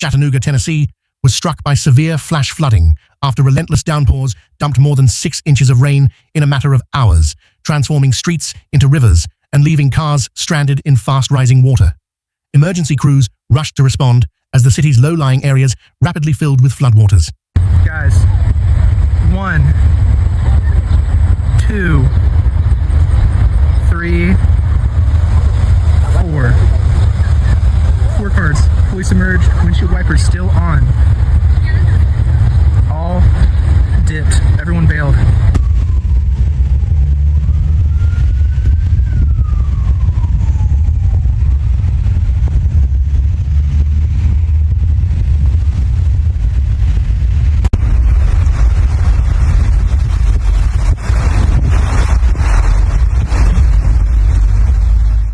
Chattanooga, Tennessee, was struck by severe flash flooding after relentless downpours dumped more than 6 inches of rain in a matter of hours, transforming streets into rivers and leaving cars stranded in fast-rising water. Emergency crews rushed to respond as the city's low-lying areas rapidly filled with floodwaters. Guys, 1, 2, 3, 4. 4 cars, fully submerged, windshield wipers still on. All dipped, everyone bailed.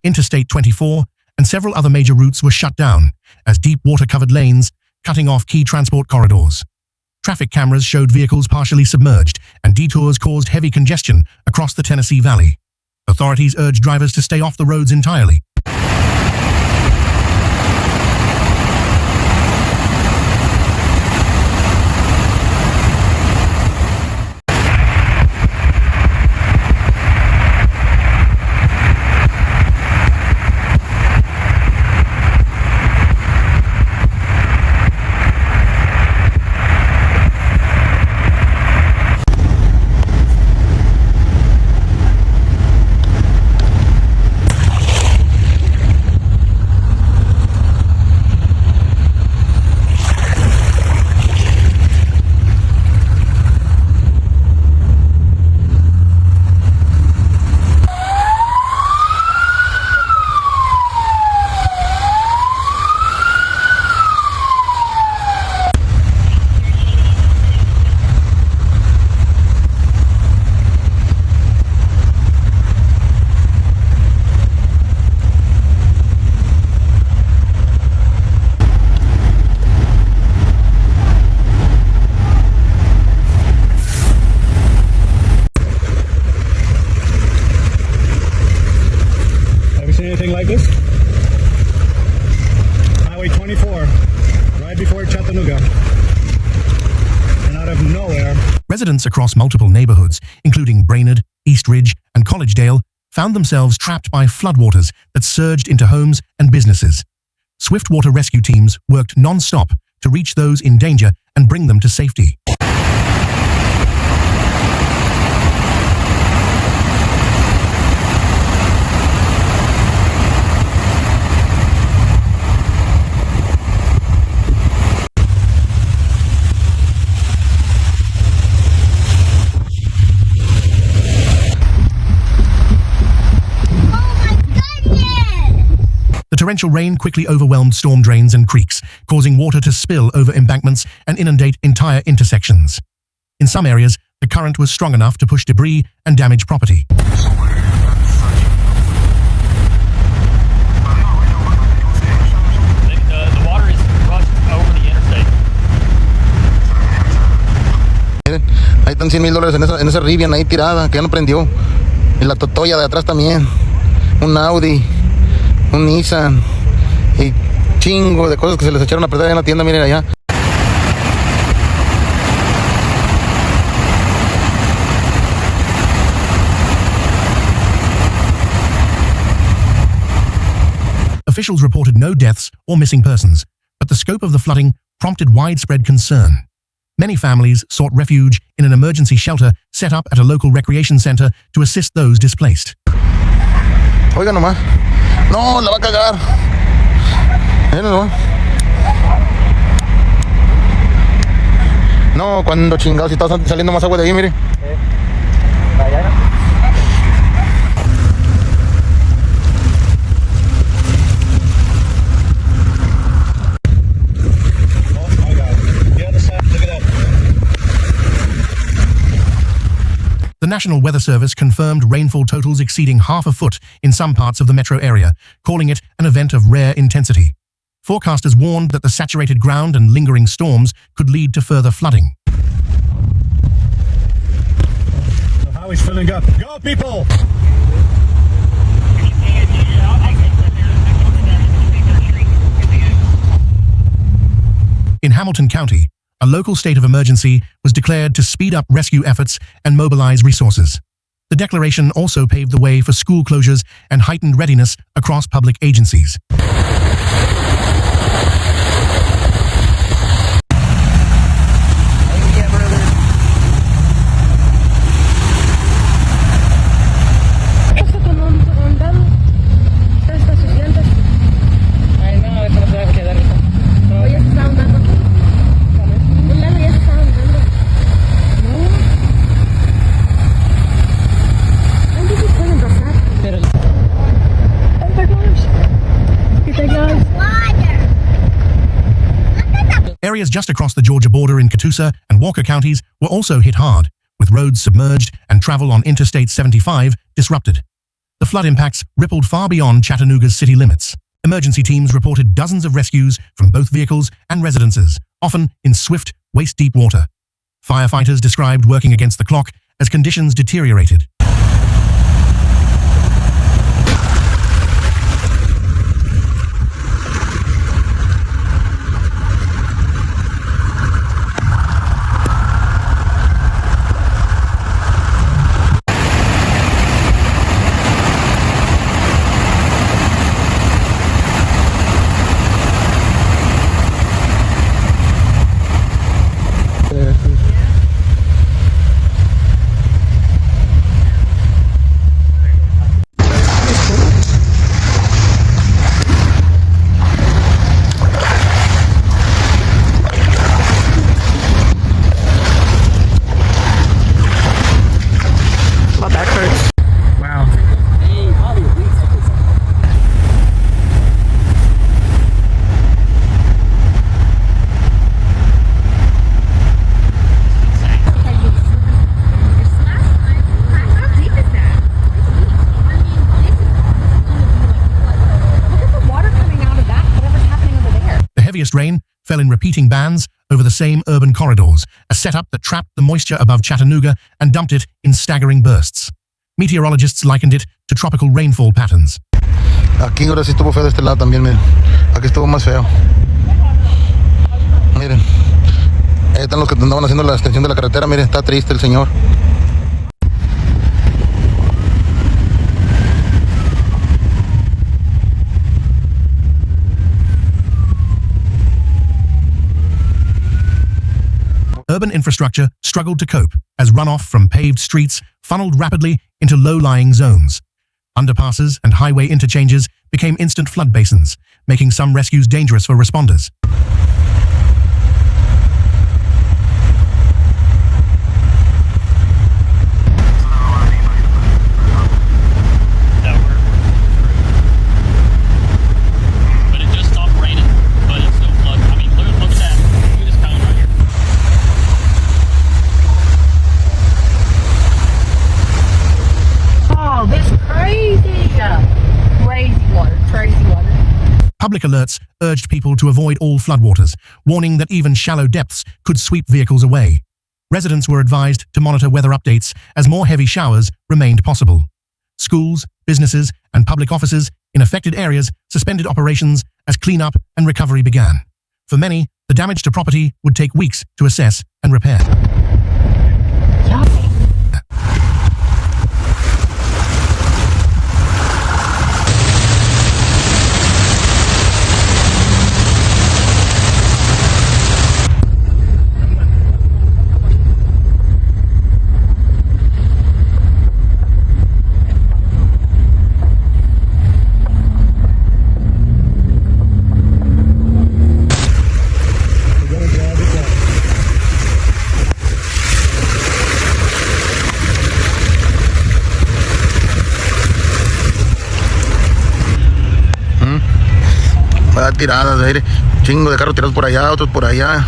Interstate 24 and several other major routes were shut down as deep water-covered lanes cutting off key transport corridors. Traffic cameras showed vehicles partially submerged and detours caused heavy congestion across the Tennessee Valley. Authorities urged drivers to stay off the roads entirely. Anything like this? Highway 24, right before Chattanooga. And out of nowhere. Residents across multiple neighborhoods, including Brainerd, East Ridge, and Collegedale, found themselves trapped by floodwaters that surged into homes and businesses. Swift water rescue teams worked non-stop to reach those in danger and bring them to safety. Torrential rain quickly overwhelmed storm drains and creeks, causing water to spill over embankments and inundate entire intersections. In some areas, the current was strong enough to push debris and damage property. The water is rushed over the interstate. Miren, ahí están $100,000 en esa Rivian ahí tirada, que ya no prendió. Y la Totoya de atrás también. Un Audi. Un Nissan y chingo de cosas que se les echaron a perder en la tienda, miren allá. Officials reported no deaths or missing persons, but the scope of the flooding prompted widespread concern. Many families sought refuge in an emergency shelter set up at a local recreation center to assist those displaced. Oiga nomás. No, la va a cagar. No, cuando chingados, si está saliendo más agua de ahí, mire. The National Weather Service confirmed rainfall totals exceeding half a foot in some parts of the metro area, calling it an event of rare intensity. Forecasters warned that the saturated ground and lingering storms could lead to further flooding. The highway's filling up. Go, people! Hamilton County, a local state of emergency was declared to speed up rescue efforts and mobilize resources. The declaration also paved the way for school closures and heightened readiness across public agencies. Areas just across the Georgia border in Catoosa and Walker counties were also hit hard, with roads submerged and travel on Interstate 75 disrupted. The flood impacts rippled far beyond Chattanooga's city limits. Emergency teams reported dozens of rescues from both vehicles and residences, often in swift, waist-deep water. Firefighters described working against the clock as conditions deteriorated. Heaviest rain fell in repeating bands over the same urban corridors, a setup that trapped the moisture above Chattanooga and dumped it in staggering bursts. Meteorologists likened it to tropical rainfall patterns. Aquí ahora sí estuvo feo de este lado también, miren. Aquí estuvo más feo. Miren. Ahí están los que andaban haciendo la extensión de la carretera, miren, está triste el señor. Urban infrastructure struggled to cope as runoff from paved streets funneled rapidly into low-lying zones. Underpasses and highway interchanges became instant flood basins, making some rescues dangerous for responders. Public alerts urged people to avoid all floodwaters, warning that even shallow depths could sweep vehicles away. Residents were advised to monitor weather updates as more heavy showers remained possible. Schools, businesses, and public offices in affected areas suspended operations as cleanup and recovery began. For many, the damage to property would take weeks to assess and repair. Tiradas de aire, chingo de carros tirados por allá, otros por allá.